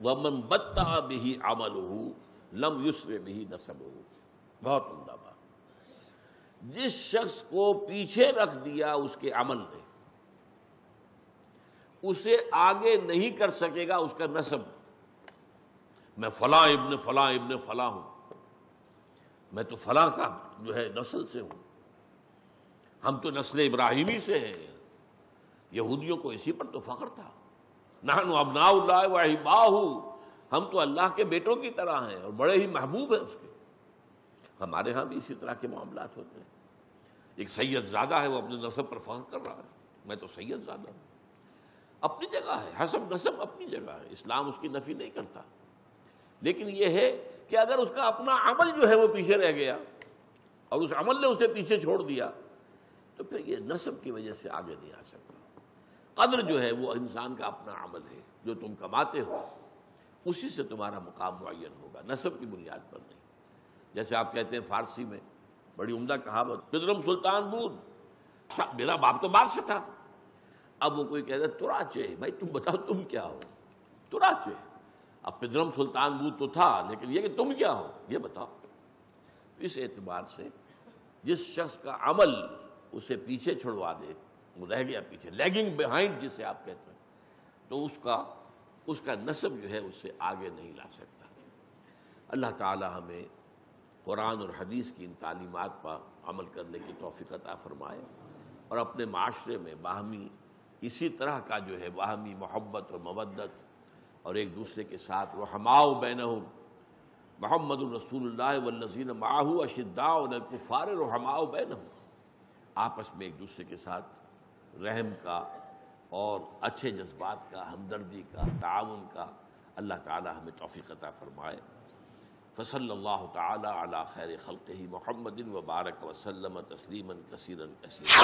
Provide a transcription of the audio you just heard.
وَمَن بَطَّأَ بِهِ عَمَلُهُ لَمْ يُسْرِعْ بِهِ نَسَبُهُ۔ بہت عمدہ بات۔ جس شخص کو پیچھے رکھ دیا اس کے عمل نے، اسے آگے نہیں کر سکے گا اس کا نسب۔ میں فلاں ابن فلاں ابن فلاں ہوں، میں تو فلاں کا جو ہے نسل سے ہوں، ہم تو نسل ابراہیمی سے ہیں۔ یہودیوں کو اسی پر تو فخر تھا، نحن ابناء اللہ واحباؤہ، ہم تو اللہ کے بیٹوں کی طرح ہیں اور بڑے ہی محبوب ہیں اس کے۔ ہمارے ہاں بھی اسی طرح کے معاملات ہوتے ہیں۔ ایک سید زادہ ہے، وہ اپنے نسب پر فخر کر رہا ہے، میں تو سید زادہ ہوں۔ اپنی جگہ ہے، حسب نسب اپنی جگہ ہے، اسلام اس کی نفی نہیں کرتا، لیکن یہ ہے کہ اگر اس کا اپنا عمل جو ہے وہ پیچھے رہ گیا اور اس عمل نے اسے پیچھے چھوڑ دیا تو پھر یہ نسب کی وجہ سے آگے نہیں آ سکتا۔ قدر جو ہے وہ انسان کا اپنا عمل ہے، جو تم کماتے ہو اسی سے تمہارا مقام معین ہوگا، نسب کی بنیاد پر نہیں۔ جیسے آپ کہتے ہیں فارسی میں بڑی عمدہ کہاوت، پدرم سلطان بود، میرا باپ تو بادشاہ تھا۔ اب وہ کوئی کہتا ہے تراچے، بھائی تم بتاؤ تم کیا ہو؟ تراچے، اب پدرم سلطان بود تو تھا، لیکن یہ کہ تم کیا ہو یہ بتاؤ۔ اس اعتبار سے جس شخص کا عمل اسے پیچھے چھڑوا دے، وہ رہ گیا پیچھے، لیگنگ بیہائنڈ جسے آپ کہتے ہیں، تو اس کا نسب جو ہے اسے آگے نہیں لا سکتا۔ اللہ تعالی ہمیں قرآن اور حدیث کی ان تعلیمات پر عمل کرنے کی توفیق عطا فرمائے، اور اپنے معاشرے میں باہمی اسی طرح کا جو ہے باہمی محبت اور مودت، اور ایک دوسرے کے ساتھ رحماء بینہم، محمد رسول اللہ والذین معہ اشداء علی الکفار رحماء بینہم، آپس میں ایک دوسرے کے ساتھ رحم کا اور اچھے جذبات کا، ہمدردی کا، تعاون کا اللہ تعالی ہمیں توفیق عطا فرمائے۔ فصلی اللہ تعالی علی خیر خلقہ محمد وبارک وسلم تسلیما کثیرا کثیرا۔